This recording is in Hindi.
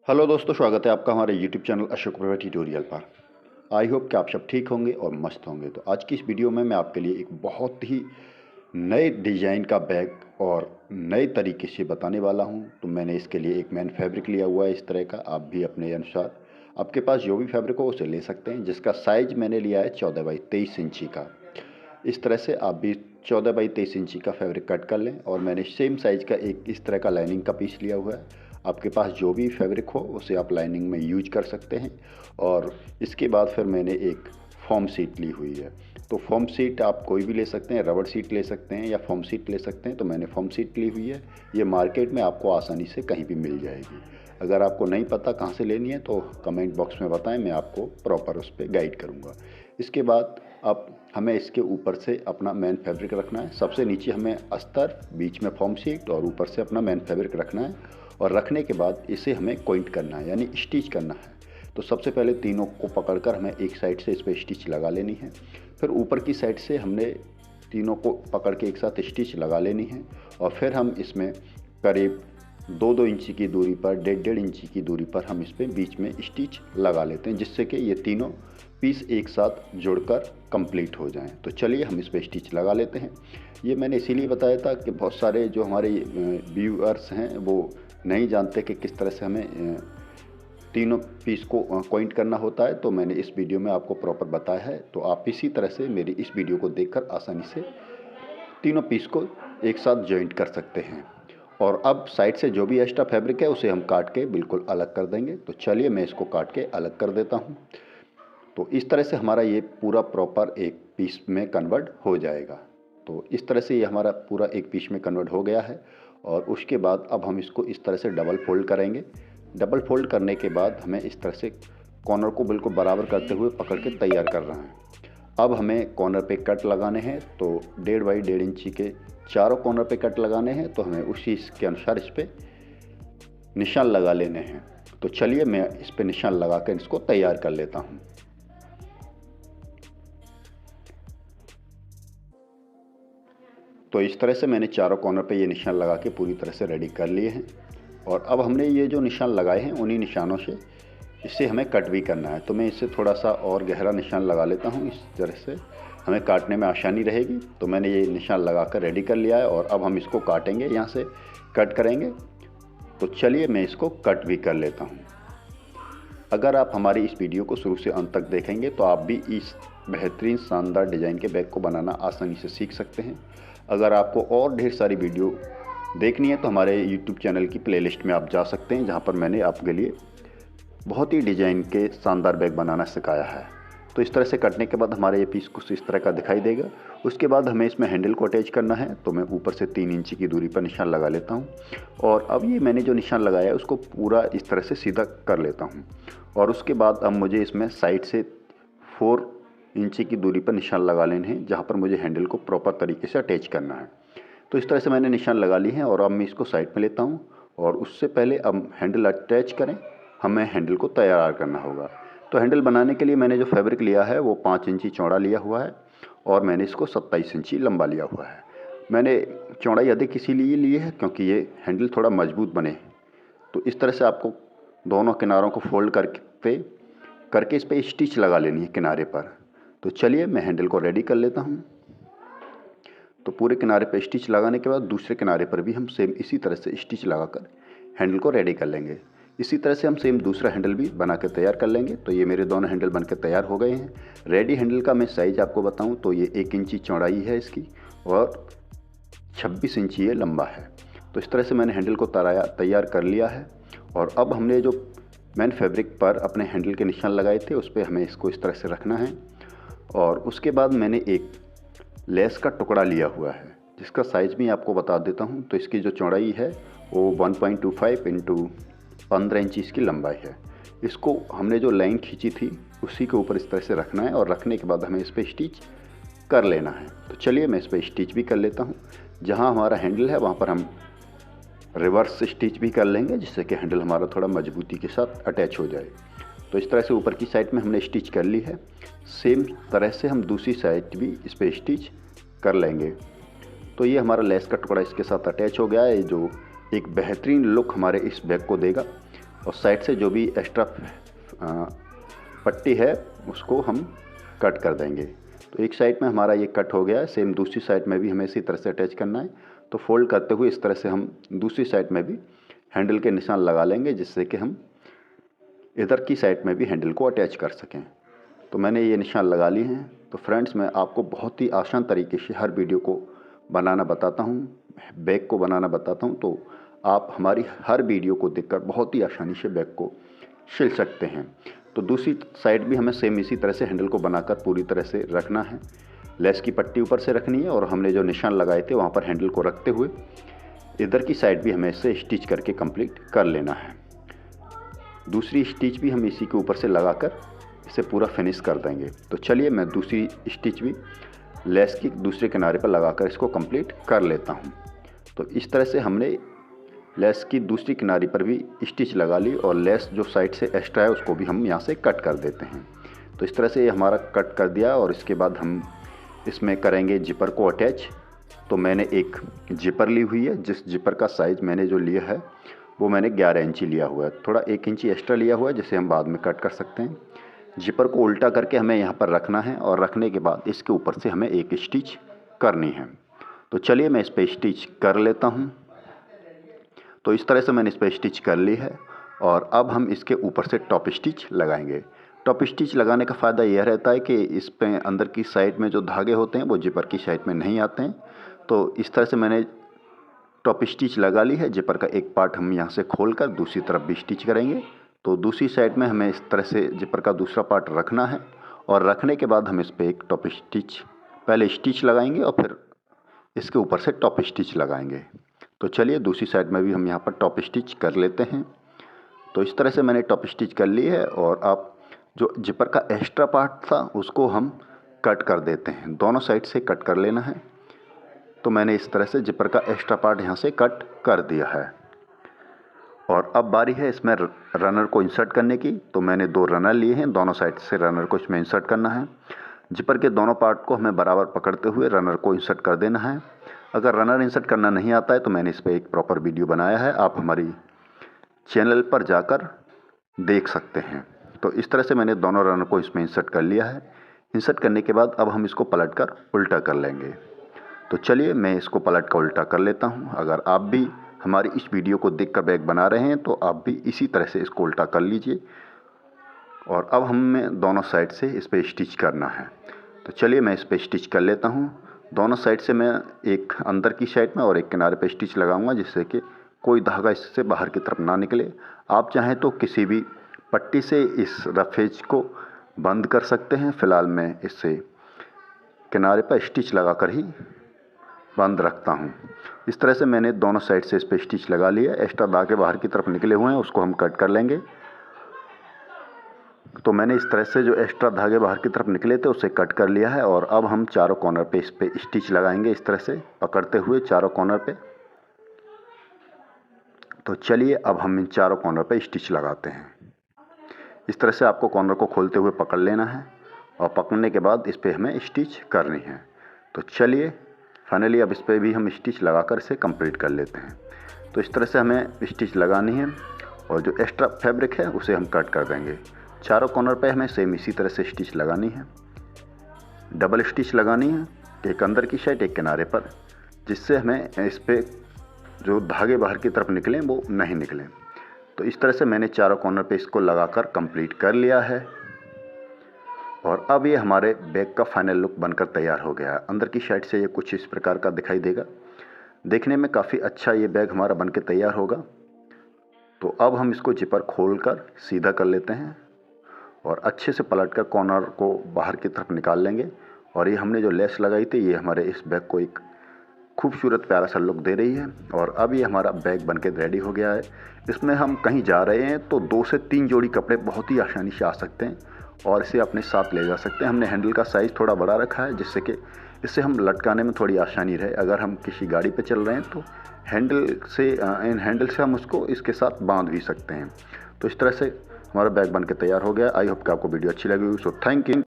हेलो दोस्तों, स्वागत है आपका हमारे YouTube channel Ashok Prabha tutorial पर। आई होप कि आप सब ठीक होंगे और मस्त होंगे। तो आज की इस वीडियो में मैं आपके लिए एक बहुत ही नए डिज़ाइन का बैग और नए तरीके से बताने वाला हूं। तो मैंने इसके लिए एक मैन फैब्रिक लिया हुआ है इस तरह का। आप भी अपने अनुसार आपके पास जो भी फैब्रिक हो उसे ले सकते हैं, जिसका साइज़ मैंने लिया है 14 बाई 23 इंची का। इस तरह से आप भी 14 बाई 23 इंची का फैब्रिक कट कर लें। और मैंने सेम साइज़ का एक इस तरह का लाइनिंग का पीस लिया हुआ है। आपके पास जो भी फैब्रिक हो उसे आप लाइनिंग में यूज कर सकते हैं। और इसके बाद फिर मैंने एक फॉर्म शीट ली हुई है। तो फॉर्म शीट आप कोई भी ले सकते हैं, रबड़ शीट ले सकते हैं या फॉर्म शीट ले सकते हैं। तो मैंने फॉर्म शीट ली हुई है। ये मार्केट में आपको आसानी से कहीं भी मिल जाएगी। अगर आपको नहीं पता कहाँ से लेनी है तो कमेंट बॉक्स में बताएं, मैं आपको प्रॉपर उस पर गाइड करूँगा। इसके बाद अब हमें इसके ऊपर से अपना मैन फैब्रिक रखना है। सबसे नीचे हमें अस्तर, बीच में फॉर्म शीट और ऊपर से अपना मैन फैब्रिक रखना है। और रखने के बाद इसे हमें कोइंट करना है, यानी स्टिच करना है। तो सबसे पहले तीनों को पकड़कर हमें एक साइड से इस पर स्टिच लगा लेनी है। फिर ऊपर की साइड से हमने तीनों को पकड़ के एक साथ स्टिच लगा लेनी है। और फिर हम इसमें करीब 2-2 इंची की दूरी पर, 1.5-1.5 इंची की दूरी पर हम इस पर बीच में स्टिच लगा लेते हैं, जिससे कि ये तीनों पीस एक साथ जुड़कर कंप्लीट हो जाएं। तो चलिए हम इस पर स्टिच लगा लेते हैं। ये मैंने इसीलिए बताया था कि बहुत सारे जो हमारे व्यूअर्स हैं वो नहीं जानते कि किस तरह से हमें तीनों पीस को पॉइंट करना होता है। तो मैंने इस वीडियो में आपको प्रॉपर बताया है। तो आप इसी तरह से मेरी इस वीडियो को देखकर आसानी से तीनों पीस को एक साथ जॉइंट कर सकते हैं। और अब साइड से जो भी एक्स्ट्रा फैब्रिक है उसे हम काट के बिल्कुल अलग कर देंगे। तो चलिए मैं इसको काट के अलग कर देता हूँ। तो इस तरह से हमारा ये पूरा प्रॉपर एक पीस में कन्वर्ट हो जाएगा। तो इस तरह से ये हमारा पूरा एक पीस में कन्वर्ट हो गया है। और उसके बाद अब हम इसको इस तरह से डबल फोल्ड करेंगे। डबल फोल्ड करने के बाद हमें इस तरह से कॉर्नर को बिल्कुल बराबर करते हुए पकड़ के तैयार कर रहे हैं। अब हमें कॉर्नर पे कट लगाने हैं। तो 1.5 बाई 1.5 इंची के चारों कॉर्नर पे कट लगाने हैं। तो हमें उसी के अनुसार इस पर निशान लगा लेने हैं। तो चलिए मैं इस पर निशान लगा कर इसको तैयार कर लेता हूँ। तो इस तरह से मैंने चारों कॉर्नर पे ये निशान लगा के पूरी तरह से रेडी कर लिए हैं। और अब हमने ये जो निशान लगाए हैं उन्हीं निशानों से इससे हमें कट भी करना है। तो मैं इससे थोड़ा सा और गहरा निशान लगा लेता हूँ, इस तरह से हमें काटने में आसानी रहेगी। तो मैंने ये निशान लगा कर रेडी कर लिया है। और अब हम इसको काटेंगे, यहाँ से कट करेंगे। तो चलिए मैं इसको कट भी कर लेता हूँ। अगर आप हमारी इस वीडियो को शुरू से अंत तक देखेंगे तो आप भी इस बेहतरीन शानदार डिज़ाइन के बैग को बनाना आसानी से सीख सकते हैं। अगर आपको और ढेर सारी वीडियो देखनी है तो हमारे YouTube चैनल की प्लेलिस्ट में आप जा सकते हैं, जहां पर मैंने आपके लिए बहुत ही डिज़ाइन के शानदार बैग बनाना सिखाया है। तो इस तरह से कटने के बाद हमारे ये पीस कुछ इस तरह का दिखाई देगा। उसके बाद हमें इसमें हैंडल को अटैच करना है। तो मैं ऊपर से 3 इंची की दूरी पर निशान लगा लेता हूँ। और अब ये मैंने जो निशान लगाया है उसको पूरा इस तरह से सीधा कर लेता हूँ। और उसके बाद अब मुझे इसमें साइड से 4 इंची की दूरी पर निशान लगा लेने हैं, जहाँ पर मुझे हैंडल को प्रॉपर तरीके से अटैच करना है। तो इस तरह से मैंने निशान लगा ली है। और अब मैं इसको साइड में लेता हूँ। और उससे पहले अब हैंडल अटैच करें, हमें हैंडल को तैयार करना होगा। तो हैंडल बनाने के लिए मैंने जो फैब्रिक लिया है वो 5 इंची चौड़ा लिया हुआ है। और मैंने इसको 27 इंची लंबा लिया हुआ है। मैंने चौड़ाई अधिक इसीलिए ली है क्योंकि ये हैंडल थोड़ा मजबूत बने। तो इस तरह से आपको दोनों किनारों को फोल्ड करके इस पर स्टिच लगा लेनी है किनारे पर। तो चलिए मैं हैंडल को रेडी कर लेता हूँ। तो पूरे किनारे पर स्टिच लगाने के बाद दूसरे किनारे पर भी हम सेम इसी तरह से स्टिच लगाकर हैंडल को रेडी कर लेंगे। इसी तरह से हम सेम दूसरा हैंडल भी बना के तैयार कर लेंगे। तो ये मेरे दोनों हैंडल बन के तैयार हो गए हैं। रेडी हैंडल का मैं साइज़ आपको बताऊं तो ये 1 इंची चौड़ाई है इसकी और 26 इंची ये लंबा है। तो इस तरह से मैंने हैंडल को तैयार कर लिया है। और अब हमने जो मैन फैब्रिक पर अपने हैंडल के निशान लगाए थे उस पर हमें इसको इस तरह से रखना है। और उसके बाद मैंने एक लेस का टुकड़ा लिया हुआ है, जिसका साइज़ भी आपको बता देता हूँ। तो इसकी जो चौड़ाई है वो 1.25 इंटू 15 इंची इसकी लंबाई है। इसको हमने जो लाइन खींची थी उसी के ऊपर इस तरह से रखना है। और रखने के बाद हमें इस पर स्टिच कर लेना है। तो चलिए मैं इस पर स्टिच भी कर लेता हूँ। जहाँ हमारा हैंडल है वहाँ पर हम रिवर्स स्टिच भी कर लेंगे, जिससे कि हैंडल हमारा थोड़ा मजबूती के साथ अटैच हो जाए। तो इस तरह से ऊपर की साइड में हमने स्टिच कर ली है। सेम तरह से हम दूसरी साइड भी इस पर स्टिच कर लेंगे। तो ये हमारा लेस का टुकड़ा इसके साथ अटैच हो गया है, जो एक बेहतरीन लुक हमारे इस बैग को देगा। और साइड से जो भी एक्स्ट्रा पट्टी है उसको हम कट कर देंगे। तो एक साइड में हमारा ये कट हो गया है, सेम दूसरी साइड में भी हमें इसी तरह से अटैच करना है। तो फोल्ड करते हुए इस तरह से हम दूसरी साइड में भी हैंडल के निशान लगा लेंगे, जिससे कि हम इधर की साइड में भी हैंडल को अटैच कर सकें। तो मैंने ये निशान लगा लिए हैं। तो फ्रेंड्स, मैं आपको बहुत ही आसान तरीके से हर वीडियो को बनाना बताता हूँ, बैग को बनाना बताता हूँ। तो आप हमारी हर वीडियो को देखकर बहुत ही आसानी से बैग को सिल सकते हैं। तो दूसरी साइड भी हमें सेम इसी तरह से हैंडल को बनाकर पूरी तरह से रखना है। लेस की पट्टी ऊपर से रखनी है और हमने जो निशान लगाए थे वहाँ पर हैंडल को रखते हुए इधर की साइड भी हमें इसे स्टिच करके कंप्लीट कर लेना है। दूसरी स्टिच भी हम इसी के ऊपर से लगाकर इसे पूरा फिनिश कर देंगे। तो चलिए मैं दूसरी स्टिच भी लेस की दूसरे किनारे पर लगाकर इसको कंप्लीट कर लेता हूँ। तो इस तरह से हमने लेस की दूसरी किनारे पर भी स्टिच लगा ली और लेस जो साइड से एक्स्ट्रा है उसको भी हम यहाँ से कट कर देते हैं। तो इस तरह से ये हमारा कट कर दिया और इसके बाद हम इसमें करेंगे जिपर को अटैच। तो मैंने एक जिपर ली हुई है, जिस जिपर का साइज़ मैंने जो लिया है वो मैंने 11 इंची लिया हुआ है। थोड़ा 1 इंची एक्स्ट्रा लिया हुआ है जिसे हम बाद में कट कर सकते हैं। जिपर को उल्टा करके हमें यहाँ पर रखना है और रखने के बाद इसके ऊपर से हमें एक स्टिच करनी है। तो चलिए मैं इस पर स्टिच कर लेता हूँ। तो इस तरह से मैंने इस पर स्टिच कर ली है और अब हम इसके ऊपर से टॉप स्टिच लगाएंगे। टॉप स्टिच लगाने का फ़ायदा यह रहता है कि इस पे अंदर की साइड में जो धागे होते हैं वो जिपर की साइड में नहीं आते हैं। तो इस तरह से मैंने टॉप स्टिच लगा ली है। जिपर का एक पार्ट हम यहाँ से खोलकर दूसरी तरफ भी स्टिच करेंगे। तो दूसरी साइड में हमें इस तरह से जिपर का दूसरा पार्ट रखना है और रखने के बाद हम इस पर एक टॉप स्टिच पहले स्टिच लगाएंगे और फिर इसके ऊपर से टॉप स्टिच लगाएंगे। तो चलिए दूसरी साइड में भी हम यहाँ पर टॉप स्टिच कर लेते हैं। तो इस तरह से मैंने टॉप स्टिच कर ली है और अब जो जिपर का एक्स्ट्रा पार्ट था उसको हम कट कर देते हैं। दोनों साइड से कट कर लेना है। तो मैंने इस तरह से जिपर का एक्स्ट्रा पार्ट यहाँ से कट कर दिया है और अब बारी है इसमें रनर को इंसर्ट करने की। तो मैंने 2 रनर लिए हैं, दोनों साइड से रनर को इसमें इंसर्ट करना है। जिपर के दोनों पार्ट को हमें बराबर पकड़ते हुए रनर को इंसर्ट कर देना है। अगर रनर इंसर्ट करना नहीं आता है तो मैंने इस पर एक प्रॉपर वीडियो बनाया है, आप हमारी चैनल पर जाकर देख सकते हैं। तो इस तरह से मैंने दोनों रनर को इसमें इंसर्ट कर लिया है। इंसर्ट करने के बाद अब हम इसको पलटकर उल्टा कर लेंगे। तो चलिए मैं इसको पलट कर उल्टा कर लेता हूँ। अगर आप भी हमारी इस वीडियो को देखकर बैग बना रहे हैं तो आप भी इसी तरह से इसको उल्टा कर लीजिए। और अब हमें दोनों साइड से इस पर स्टिच करना है। तो चलिए मैं इस पर स्टिच कर लेता हूँ। दोनों साइड से मैं एक अंदर की साइड में और एक किनारे पे स्टिच लगाऊंगा, जिससे कि कोई धागा इससे बाहर की तरफ ना निकले। आप चाहें तो किसी भी पट्टी से इस रफ एज को बंद कर सकते हैं। फ़िलहाल मैं इससे किनारे पर स्टिच लगाकर ही बंद रखता हूँ। इस तरह से मैंने दोनों साइड से इस पर स्टिच लगा लिया। एक्स्ट्रा धागे बाहर की तरफ निकले हुए हैं उसको हम कट कर लेंगे। तो मैंने इस तरह से जो एक्स्ट्रा धागे बाहर की तरफ निकले थे उसे कट कर लिया है और अब हम चारों कॉर्नर पे इस पे स्टिच लगाएंगे, इस तरह से पकड़ते हुए चारों कॉर्नर पे। तो चलिए अब हम इन चारों कॉर्नर पे स्टिच लगाते हैं। इस तरह से आपको कॉर्नर को खोलते हुए पकड़ लेना है और पकड़ने के बाद इस पर हमें स्टिच करनी है। तो चलिए फाइनली अब इस पर भी हम स्टिच लगाकर इसे कंप्लीट कर लेते हैं। तो इस तरह से हमें स्टिच लगानी है और जो एक्स्ट्रा फैब्रिक है उसे हम कट कर देंगे। चारों कॉर्नर पे हमें सेम इसी तरह से स्टिच लगानी है। डबल स्टिच लगानी है, एक अंदर की साइड एक किनारे पर, जिससे हमें इस पर जो धागे बाहर की तरफ निकलें वो नहीं निकलें। तो इस तरह से मैंने चारों कॉर्नर पे इसको लगाकर कंप्लीट कर लिया है और अब ये हमारे बैग का फाइनल लुक बनकर तैयार हो गया है। अंदर की साइड से ये कुछ इस प्रकार का दिखाई देगा। देखने में काफ़ी अच्छा ये बैग हमारा बनकर तैयार होगा। तो अब हम इसको जिपर खोलकर सीधा कर लेते हैं और अच्छे से पलटकर कॉर्नर को बाहर की तरफ निकाल लेंगे। और ये हमने जो लेस लगाई थी ये हमारे इस बैग को एक खूबसूरत प्यारा सा लुक दे रही है। और अब ये हमारा बैग बनके रेडी हो गया है। इसमें हम कहीं जा रहे हैं तो 2 से 3 जोड़ी कपड़े बहुत ही आसानी से आ सकते हैं और इसे अपने साथ ले जा सकते हैं। हमने हैंडल का साइज़ थोड़ा बड़ा रखा है जिससे कि इसे हम लटकाने में थोड़ी आसानी रहे। अगर हम किसी गाड़ी पे चल रहे हैं तो इन हैंडल से हम उसको इसके साथ बांध भी सकते हैं। तो इस तरह से हमारा बैग बनके तैयार हो गया। आई होप कि आपको वीडियो अच्छी लगी। So thank you.